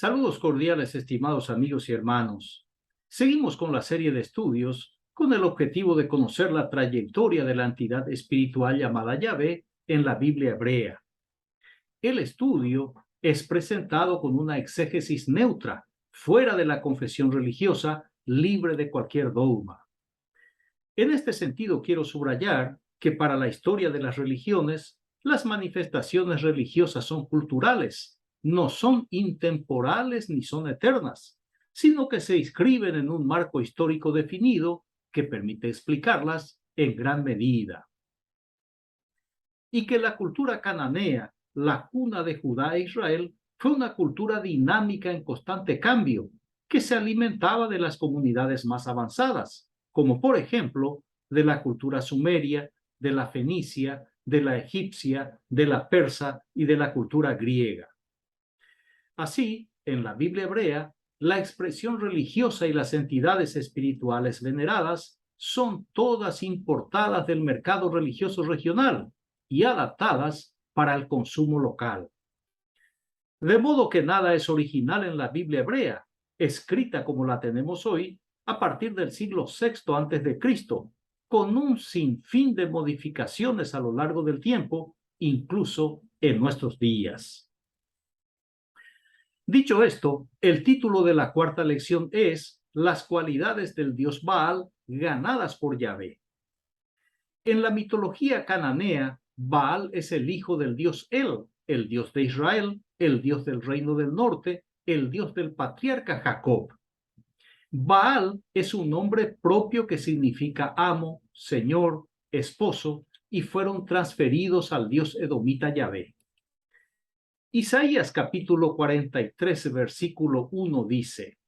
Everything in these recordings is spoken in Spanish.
Saludos cordiales, estimados amigos y hermanos. Seguimos con la serie de estudios con el objetivo de conocer la trayectoria de la entidad espiritual llamada Yahvé en la Biblia hebrea. El estudio es presentado con una exégesis neutra, fuera de la confesión religiosa, libre de cualquier dogma. En este sentido, quiero subrayar que para la historia de las religiones, las manifestaciones religiosas son culturales, no son intemporales ni son eternas, sino que se inscriben en un marco histórico definido que permite explicarlas en gran medida. Y que la cultura cananea, la cuna de Judá e Israel, fue una cultura dinámica en constante cambio, que se alimentaba de las comunidades más avanzadas, como por ejemplo de la cultura sumeria, de la fenicia, de la egipcia, de la persa y de la cultura griega. Así, en la Biblia hebrea, la expresión religiosa y las entidades espirituales veneradas son todas importadas del mercado religioso regional y adaptadas para el consumo local. De modo que nada es original en la Biblia hebrea, escrita como la tenemos hoy a partir del siglo VI a.C., con un sinfín de modificaciones a lo largo del tiempo, incluso en nuestros días. Dicho esto, el título de la cuarta lección es Las cualidades del dios Baal ganadas por Yahvé. En la mitología cananea, Baal es el hijo del dios el dios de Israel, el dios del reino del norte, el dios del patriarca Jacob. Baal es un nombre propio que significa amo, señor, esposo, y fueron transferidos al dios edomita Yahvé. Isaías capítulo 43, versículo 1 dice: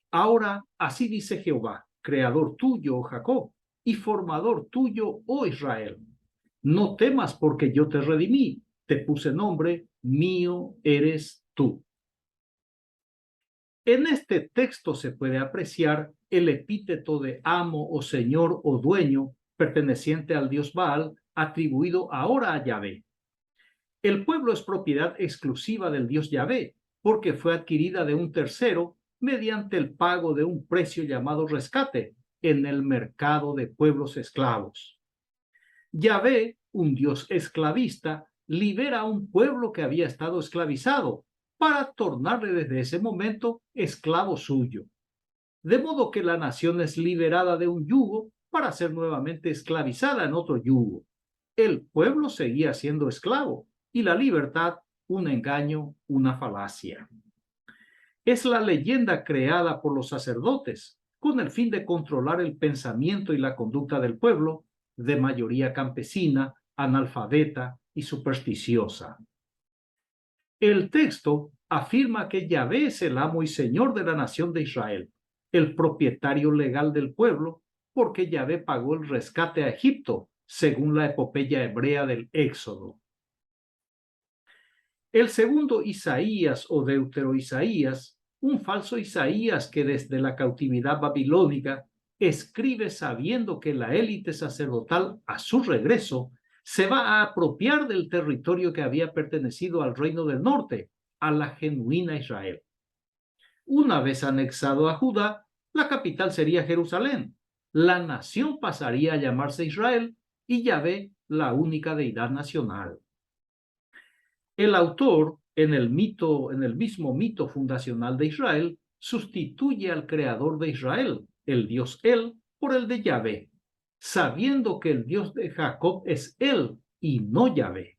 Ahora así dice Jehová, creador tuyo, oh Jacob, y formador tuyo, oh Israel. No temas porque yo te redimí, te puse nombre, mío eres tú. En este texto se puede apreciar el epíteto de amo o señor o dueño perteneciente al dios Baal, atribuido ahora a Yahvé. El pueblo es propiedad exclusiva del dios Yahvé, porque fue adquirida de un tercero mediante el pago de un precio llamado rescate en el mercado de pueblos esclavos. Yahvé, un dios esclavista, libera a un pueblo que había estado esclavizado para tornarle desde ese momento esclavo suyo. De modo que la nación es liberada de un yugo para ser nuevamente esclavizada en otro yugo. El pueblo seguía siendo esclavo y la libertad un engaño, una falacia. Es la leyenda creada por los sacerdotes con el fin de controlar el pensamiento y la conducta del pueblo, de mayoría campesina, analfabeta y supersticiosa. El texto afirma que Yahvé es el amo y señor de la nación de Israel, el propietario legal del pueblo, porque Yahvé pagó el rescate a Egipto, según la epopeya hebrea del Éxodo. El segundo Isaías o Deutero-Isaías, un falso Isaías que desde la cautividad babilónica escribe sabiendo que la élite sacerdotal a su regreso se va a apropiar del territorio que había pertenecido al reino del norte, a la genuina Israel. Una vez anexado a Judá, la capital sería Jerusalén. La nación pasaría a llamarse Israel y Yahvé la única deidad nacional. El autor, en el mismo mito fundacional de Israel, sustituye al creador de Israel, el dios por el de Yahvé, sabiendo que el dios de Jacob es y no Yahvé.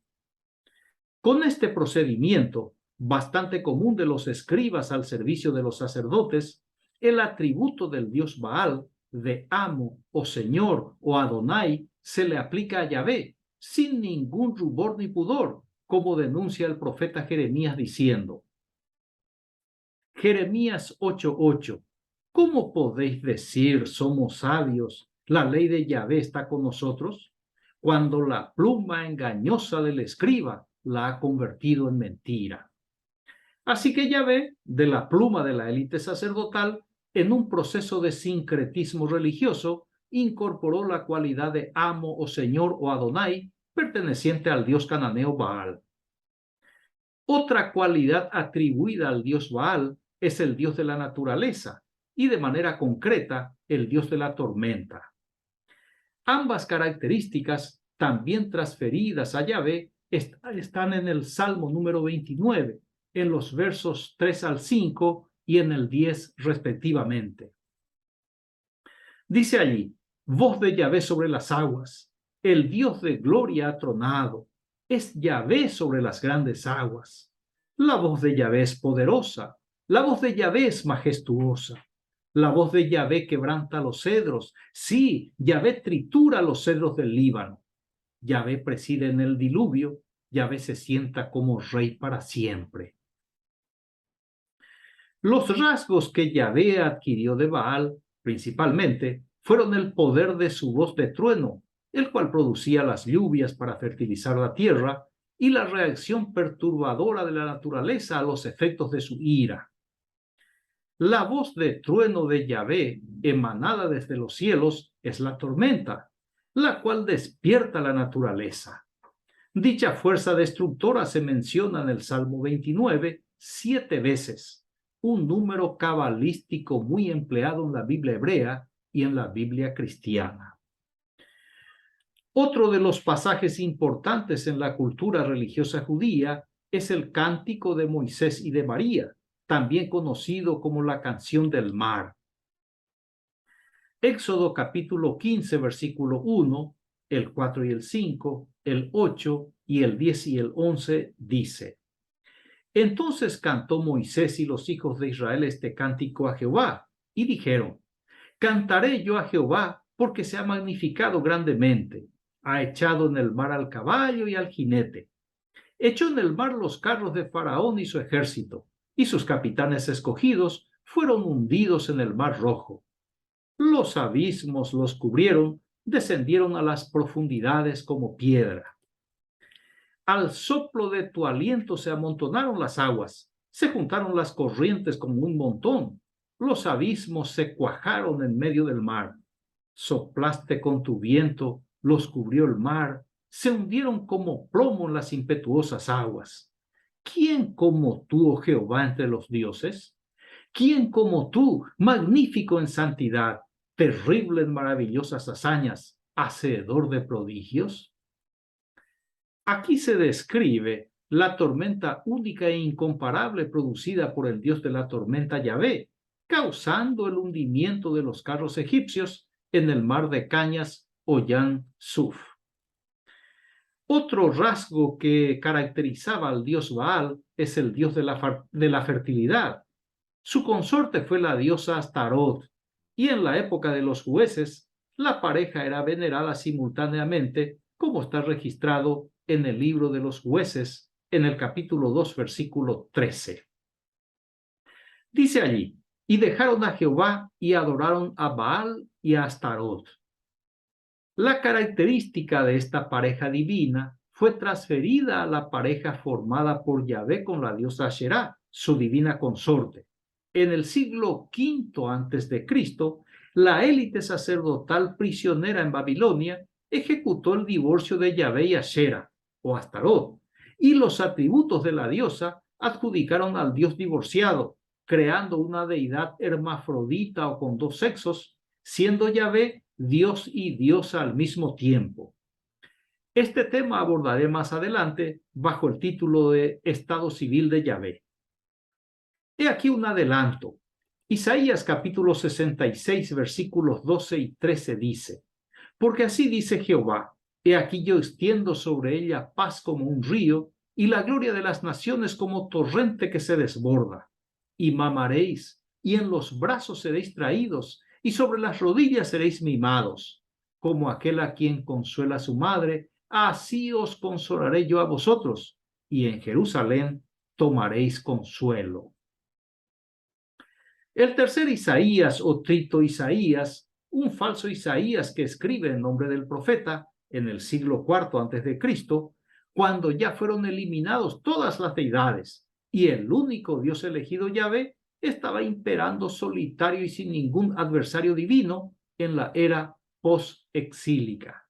Con este procedimiento, bastante común de los escribas al servicio de los sacerdotes, el atributo del dios Baal, de amo o señor o Adonai, se le aplica a Yahvé, sin ningún rubor ni pudor, como denuncia el profeta Jeremías diciendo: Jeremías 8:8, ¿cómo podéis decir somos sabios? La ley de Yahvé está con nosotros, cuando la pluma engañosa del escriba la ha convertido en mentira. Así que Yahvé, de la pluma de la élite sacerdotal, en un proceso de sincretismo religioso, incorporó la cualidad de amo o señor o Adonai perteneciente al dios cananeo Baal. Otra cualidad atribuida al dios Baal es el dios de la naturaleza y de manera concreta el dios de la tormenta. Ambas características, también transferidas a Yahvé, están en el Salmo número 29, en los versos 3 al 5 y en el 10 respectivamente. Dice allí: voz de Yahvé sobre las aguas, el Dios de gloria ha tronado, es Yahvé sobre las grandes aguas. La voz de Yahvé es poderosa, la voz de Yahvé es majestuosa. La voz de Yahvé quebranta los cedros, sí, Yahvé tritura los cedros del Líbano. Yahvé preside en el diluvio, Yahvé se sienta como rey para siempre. Los rasgos que Yahvé adquirió de Baal, principalmente, fueron el poder de su voz de trueno, el cual producía las lluvias para fertilizar la tierra, y la reacción perturbadora de la naturaleza a los efectos de su ira. La voz de trueno de Yahvé, emanada desde los cielos, es la tormenta, la cual despierta la naturaleza. Dicha fuerza destructora se menciona en el Salmo 29 7 veces, un número cabalístico muy empleado en la Biblia hebrea y en la Biblia cristiana. Otro de los pasajes importantes en la cultura religiosa judía es el Cántico de Moisés y de María, también conocido como la canción del mar. Éxodo capítulo 15, versículo 1, el 4 y el 5, el 8 y el 10 y el 11 dice: entonces cantó Moisés y los hijos de Israel este cántico a Jehová, y dijeron: cantaré yo a Jehová porque se ha magnificado grandemente, ha echado en el mar al caballo y al jinete, echó en el mar los carros de Faraón y su ejército, y sus capitanes escogidos fueron hundidos en el mar rojo. Los abismos los cubrieron, descendieron a las profundidades como piedra. Al soplo de tu aliento se amontonaron las aguas, se juntaron las corrientes como un montón, los abismos se cuajaron en medio del mar. Soplaste con tu viento, los cubrió el mar, se hundieron como plomo en las impetuosas aguas. ¿Quién como tú, oh Jehová, entre los dioses? ¿Quién como tú, magnífico en santidad, terrible en maravillosas hazañas, hacedor de prodigios? Aquí se describe la tormenta única e incomparable producida por el dios de la tormenta Yahvé, causando el hundimiento de los carros egipcios en el mar de cañas o Yan Suf. Otro rasgo que caracterizaba al dios Baal es el dios de la fertilidad. Su consorte fue la diosa Astarot, y en la época de los jueces, la pareja era venerada simultáneamente, como está registrado en el libro de los jueces, en el capítulo 2, versículo 13. Dice allí: y dejaron a Jehová y adoraron a Baal y a Astarot. La característica de esta pareja divina fue transferida a la pareja formada por Yahvé con la diosa Asherá, su divina consorte. En el siglo V a.C., la élite sacerdotal prisionera en Babilonia ejecutó el divorcio de Yahvé y Asherá, o Astarot, y los atributos de la diosa adjudicaron al dios divorciado, creando una deidad hermafrodita o con dos sexos, siendo Yahvé Dios y diosa al mismo tiempo. Este tema abordaré más adelante bajo el título de Estado Civil de Yahvé. He aquí un adelanto. Isaías capítulo 66, versículos 12 y 13 dice: porque así dice Jehová, he aquí yo extiendo sobre ella paz como un río, y la gloria de las naciones como torrente que se desborda. Y mamaréis, y en los brazos seréis traídos, y sobre las rodillas seréis mimados. Como aquel a quien consuela su madre, así os consolaré yo a vosotros, y en Jerusalén tomaréis consuelo. El tercer Isaías o trito Isaías, un falso Isaías que escribe en nombre del profeta en el siglo IV a.C., cuando ya fueron eliminados todas las deidades y el único Dios elegido Yahvé estaba imperando solitario y sin ningún adversario divino en la era post-exílica.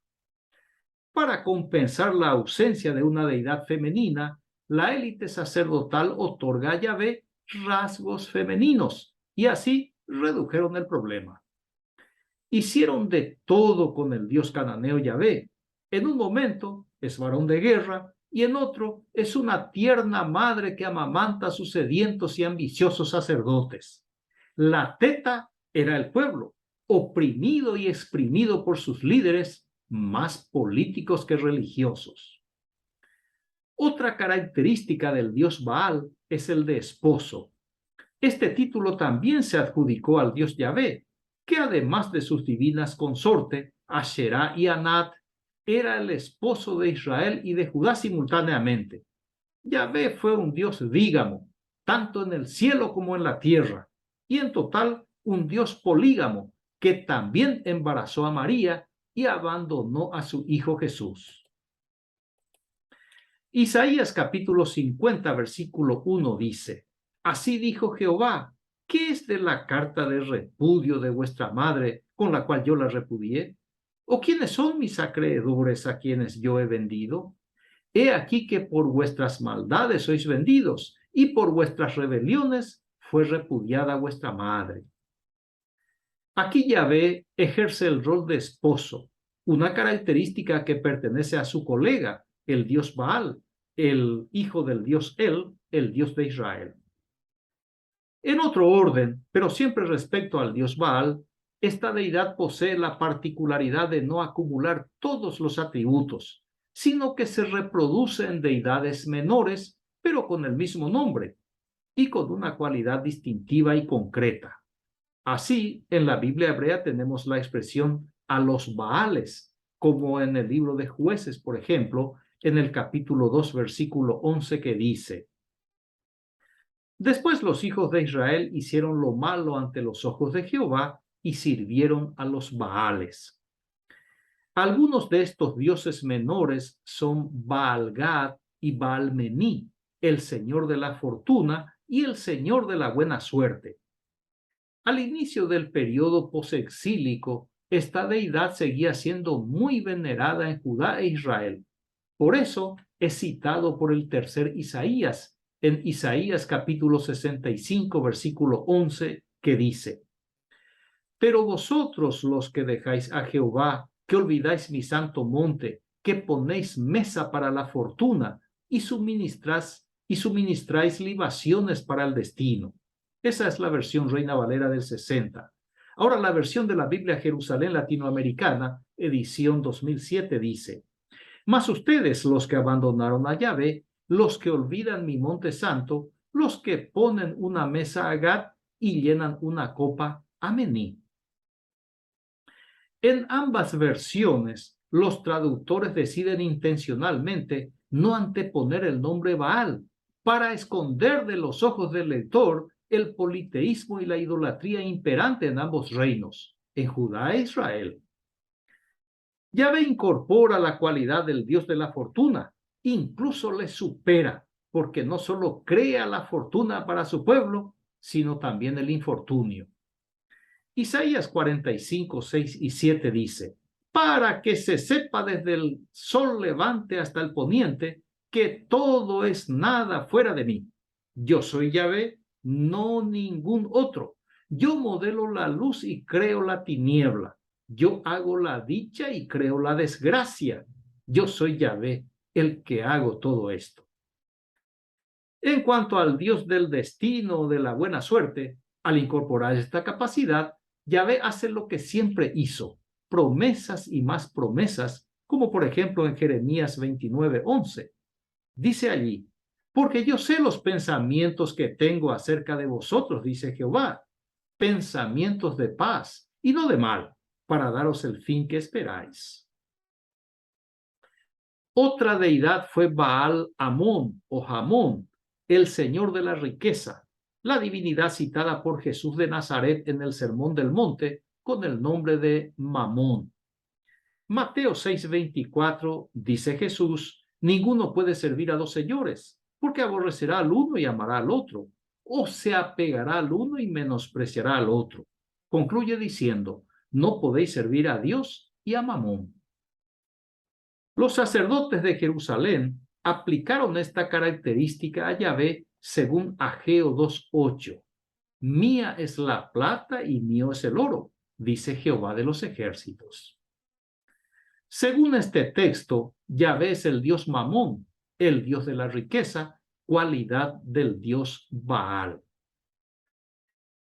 Para compensar la ausencia de una deidad femenina, la élite sacerdotal otorga a Yahvé rasgos femeninos y así redujeron el problema. Hicieron de todo con el dios cananeo Yahvé. En un momento es varón de guerra y en otro es una tierna madre que amamanta a sus sedientos y ambiciosos sacerdotes. La teta era el pueblo, oprimido y exprimido por sus líderes, más políticos que religiosos. Otra característica del dios Baal es el de esposo. Este título también se adjudicó al dios Yahvé, que además de sus divinas consortes, Asherá y Anat, era el esposo de Israel y de Judá simultáneamente. Yahvé fue un dios dígamo, tanto en el cielo como en la tierra, y en total un dios polígamo, que también embarazó a María y abandonó a su hijo Jesús. Isaías capítulo 50, versículo 1 dice: Así dijo Jehová, ¿qué es de la carta de repudio de vuestra madre con la cual yo la repudié? ¿O quiénes son mis acreedores a quienes yo he vendido? He aquí que por vuestras maldades sois vendidos, y por vuestras rebeliones fue repudiada vuestra madre. Aquí Yahvé ejerce el rol de esposo, una característica que pertenece a su colega, el dios Baal, el hijo del dios el dios de Israel. En otro orden, pero siempre respecto al dios Baal, esta deidad posee la particularidad de no acumular todos los atributos, sino que se reproduce en deidades menores, pero con el mismo nombre y con una cualidad distintiva y concreta. Así, en la Biblia hebrea tenemos la expresión a los Baales, como en el libro de Jueces, por ejemplo, en el capítulo 2, versículo 11, que dice: Después los hijos de Israel hicieron lo malo ante los ojos de Jehová y sirvieron a los Baales. Algunos de estos dioses menores son Baal-Gad y Baal-Mení, el señor de la fortuna y el señor de la buena suerte. Al inicio del periodo posexílico, esta deidad seguía siendo muy venerada en Judá e Israel. Por eso es citado por el tercer Isaías, en Isaías capítulo 65, versículo 11, que dice: Pero vosotros los que dejáis a Jehová, que olvidáis mi santo monte, que ponéis mesa para la fortuna y suministráis libaciones para el destino. Esa es la versión Reina Valera del 60. Ahora la versión de la Biblia Jerusalén Latinoamericana, edición 2007, dice: Mas ustedes, los que abandonaron a Yahvé, los que olvidan mi monte santo, los que ponen una mesa a Gad y llenan una copa a Mení. En ambas versiones, los traductores deciden intencionalmente no anteponer el nombre Baal para esconder de los ojos del lector el politeísmo y la idolatría imperante en ambos reinos, en Judá e Israel. Yahvé incorpora la cualidad del Dios de la fortuna, incluso le supera, porque no solo crea la fortuna para su pueblo, sino también el infortunio. Isaías 45, 6 y 7 dice: Para que se sepa desde el sol levante hasta el poniente, que todo es nada fuera de mí. Yo soy Yahvé, no ningún otro. Yo modelo la luz y creo la tiniebla. Yo hago la dicha y creo la desgracia. Yo soy Yahvé, el que hago todo esto. En cuanto al Dios del destino o de la buena suerte, al incorporar esta capacidad, Yahvé hace lo que siempre hizo: promesas y más promesas, como por ejemplo en Jeremías 29:11. Dice allí: Porque yo sé los pensamientos que tengo acerca de vosotros, dice Jehová, pensamientos de paz y no de mal, para daros el fin que esperáis. Otra deidad fue Baal-Amón o Jamón, el señor de la riqueza, la divinidad citada por Jesús de Nazaret en el Sermón del Monte con el nombre de Mamón. Mateo 6:24 dice Jesús: Ninguno puede servir a dos señores, porque aborrecerá al uno y amará al otro, o se apegará al uno y menospreciará al otro. Concluye diciendo: No podéis servir a Dios y a Mamón. Los sacerdotes de Jerusalén aplicaron esta característica a Yahvé según Ageo 2:8. Mía es la plata y mío es el oro, dice Jehová de los ejércitos. Según este texto, Yahvé es el dios Mamón, el dios de la riqueza, cualidad del dios Baal.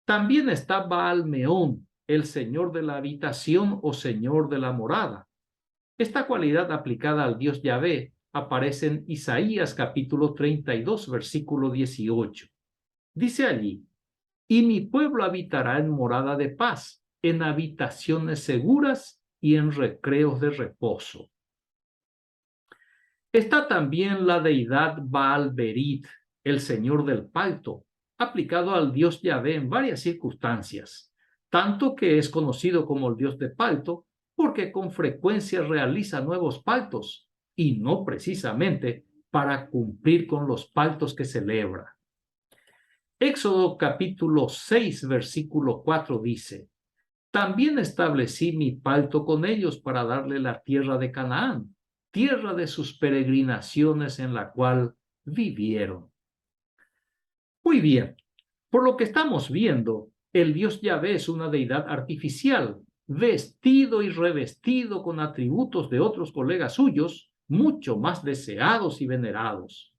También está Baal Meón, el señor de la habitación o señor de la morada. Esta cualidad aplicada al dios Yahvé aparece en Isaías capítulo 32, versículo 18. Dice allí: y mi pueblo habitará en morada de paz, en habitaciones seguras y en recreos de reposo. Está también la deidad Baal-Berit, el señor del palto, aplicado al dios Yahvé en varias circunstancias, tanto que es conocido como el dios de palto porque con frecuencia realiza nuevos paltos y no precisamente para cumplir con los paltos que celebra. Éxodo capítulo 6, versículo 4 dice: también establecí mi pacto con ellos para darle la tierra de Canaán, tierra de sus peregrinaciones en la cual vivieron. Muy bien, por lo que estamos viendo, el dios Yahvé es una deidad artificial, vestido y revestido con atributos de otros colegas suyos, mucho más deseados y venerados.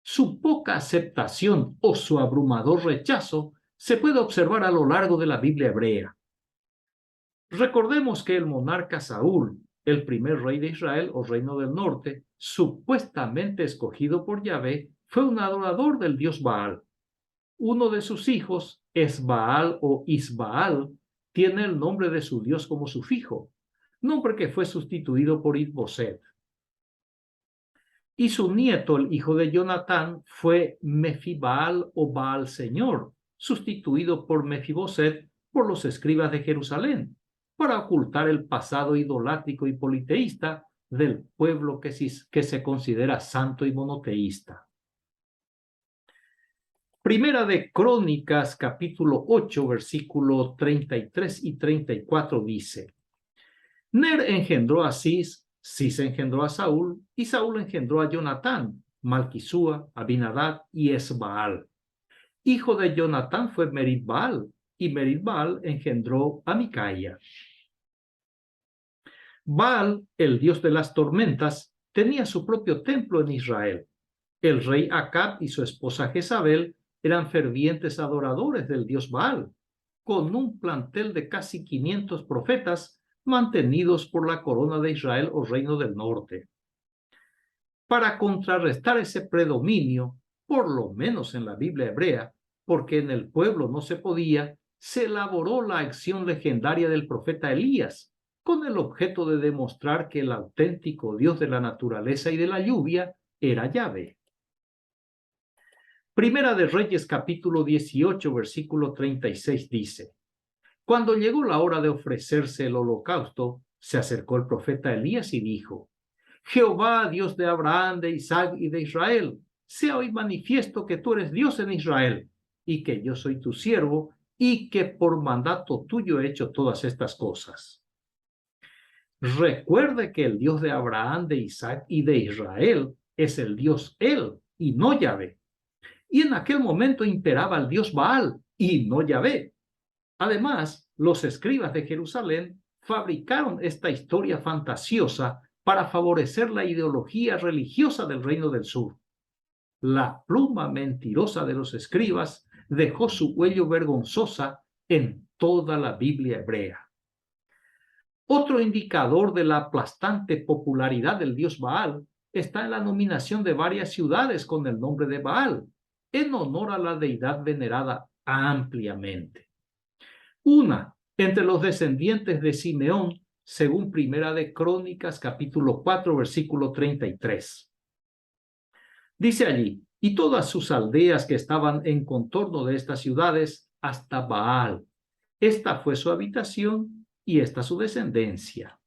Su poca aceptación o su abrumador rechazo se puede observar a lo largo de la Biblia hebrea. Recordemos que el monarca Saúl, el primer rey de Israel o reino del norte, supuestamente escogido por Yahvé, fue un adorador del dios Baal. Uno de sus hijos, Esbaal o Isbaal, tiene el nombre de su dios como sufijo, nombre que fue sustituido por Isboset. Y su nieto, el hijo de Jonatán, fue Mefibaal o Baal Señor, sustituido por Mefiboset por los escribas de Jerusalén, para ocultar el pasado idolátrico y politeísta del pueblo que se considera santo y monoteísta. Primera de Crónicas, capítulo 8, versículo 33 y 34 dice: Ner engendró a Cis, Cis engendró a Saúl, y Saúl engendró a Jonatán, Malquisúa, Abinadab y Esbaal. Hijo de Jonatán fue Merid-Baal, y Merid-Baal engendró a Micaía. Baal, el dios de las tormentas, tenía su propio templo en Israel. El rey Acab y su esposa Jezabel eran fervientes adoradores del dios Baal, con un plantel de casi 500 profetas mantenidos por la corona de Israel o reino del norte. Para contrarrestar ese predominio, por lo menos en la Biblia hebrea, porque en el pueblo no se podía, se elaboró la acción legendaria del profeta Elías, con el objeto de demostrar que el auténtico Dios de la naturaleza y de la lluvia era Yahvé. Primera de Reyes capítulo 18, versículo 36 dice: Cuando llegó la hora de ofrecerse el holocausto, se acercó el profeta Elías y dijo: Jehová, Dios de Abraham, de Isaac y de Israel, sea hoy manifiesto que tú eres Dios en Israel, y que yo soy tu siervo, y que por mandato tuyo he hecho todas estas cosas. Recuerde que el Dios de Abraham, de Isaac y de Israel es el Dios Él, y no Yahvé. Y en aquel momento imperaba el dios Baal, y no Yahvé. Además, los escribas de Jerusalén fabricaron esta historia fantasiosa para favorecer la ideología religiosa del reino del sur. La pluma mentirosa de los escribas dejó su huella vergonzosa en toda la Biblia hebrea. Otro indicador de la aplastante popularidad del dios Baal está en la nominación de varias ciudades con el nombre de Baal, en honor a la deidad venerada ampliamente. Una, entre los descendientes de Simeón, según Primera de Crónicas, capítulo 4, versículo 33. Dice allí: y todas sus aldeas que estaban en contorno de estas ciudades, hasta Baal. Esta fue su habitación y esta su descendencia.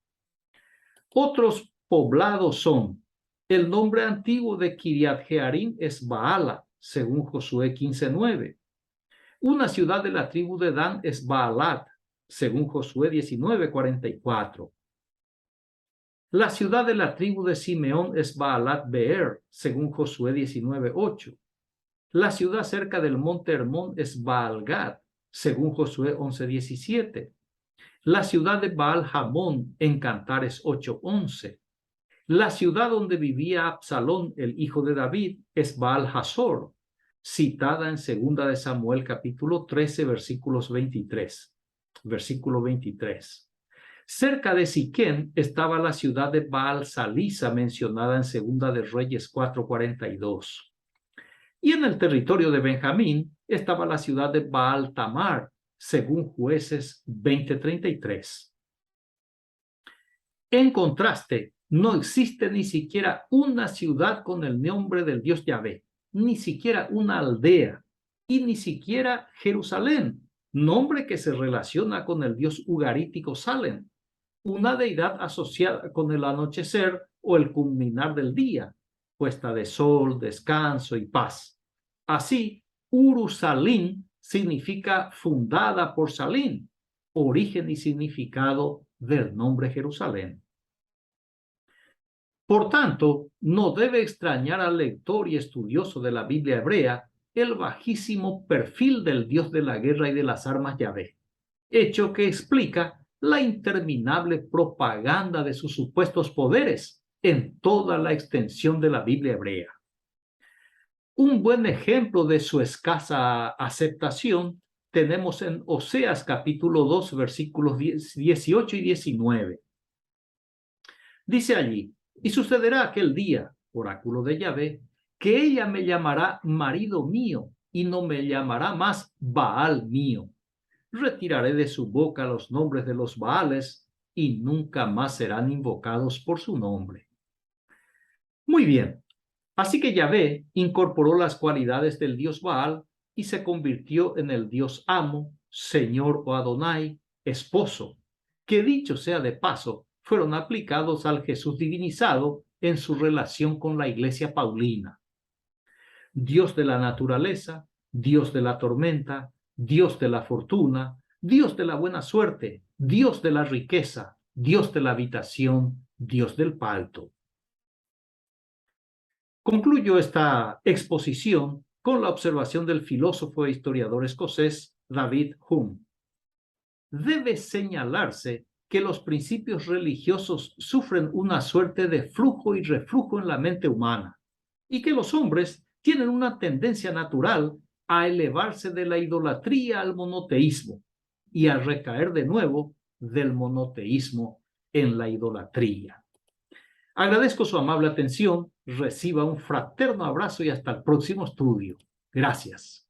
Otros poblados son: el nombre antiguo de Kiriat Jearim es Baala, según Josué 15:9. Una ciudad de la tribu de Dan es Baalat, según Josué 19:44. La ciudad de la tribu de Simeón es Baalat Beer, según Josué 19:8. La ciudad cerca del monte Hermón es Baal-Gad, según Josué 11:17. La ciudad de Baal-Hamón en Cantares 8:11. La ciudad donde vivía Absalón, el hijo de David, es Baal-Hazor, citada en 2 de Samuel capítulo 13, versículo 23. Cerca de Siquén estaba la ciudad de Baal-Salisa, mencionada en 2 de Reyes 4:42. Y en el territorio de Benjamín estaba la ciudad de Baal-Tamar, según Jueces 20:33. En contraste, no existe ni siquiera una ciudad con el nombre del Dios Yahvé, ni siquiera una aldea, y ni siquiera Jerusalén, nombre que se relaciona con el dios ugarítico Salem, una deidad asociada con el anochecer o el culminar del día, puesta de sol, descanso y paz. Así, Uru-Salim significa fundada por Salim, origen y significado del nombre Jerusalén. Por tanto, no debe extrañar al lector y estudioso de la Biblia hebrea el bajísimo perfil del Dios de la guerra y de las armas Yahvé, hecho que explica la interminable propaganda de sus supuestos poderes en toda la extensión de la Biblia hebrea. Un buen ejemplo de su escasa aceptación tenemos en Oseas capítulo 2, versículos 18 y 19. Dice allí: y sucederá aquel día, oráculo de Yahvé, que ella me llamará marido mío y no me llamará más Baal mío. Retiraré de su boca los nombres de los Baales y nunca más serán invocados por su nombre. Muy bien. Así que Yahvé incorporó las cualidades del dios Baal y se convirtió en el dios amo, señor o Adonai, esposo, que dicho sea de paso, fueron aplicados al Jesús divinizado en su relación con la iglesia paulina. Dios de la naturaleza, Dios de la tormenta, Dios de la fortuna, Dios de la buena suerte, Dios de la riqueza, Dios de la habitación, Dios del palto. Concluyo esta exposición con la observación del filósofo e historiador escocés David Hume. Debe señalarse que los principios religiosos sufren una suerte de flujo y reflujo en la mente humana y que los hombres tienen una tendencia natural a elevarse de la idolatría al monoteísmo y a recaer de nuevo del monoteísmo en la idolatría. Agradezco su amable atención, reciba un fraterno abrazo y hasta el próximo estudio. Gracias.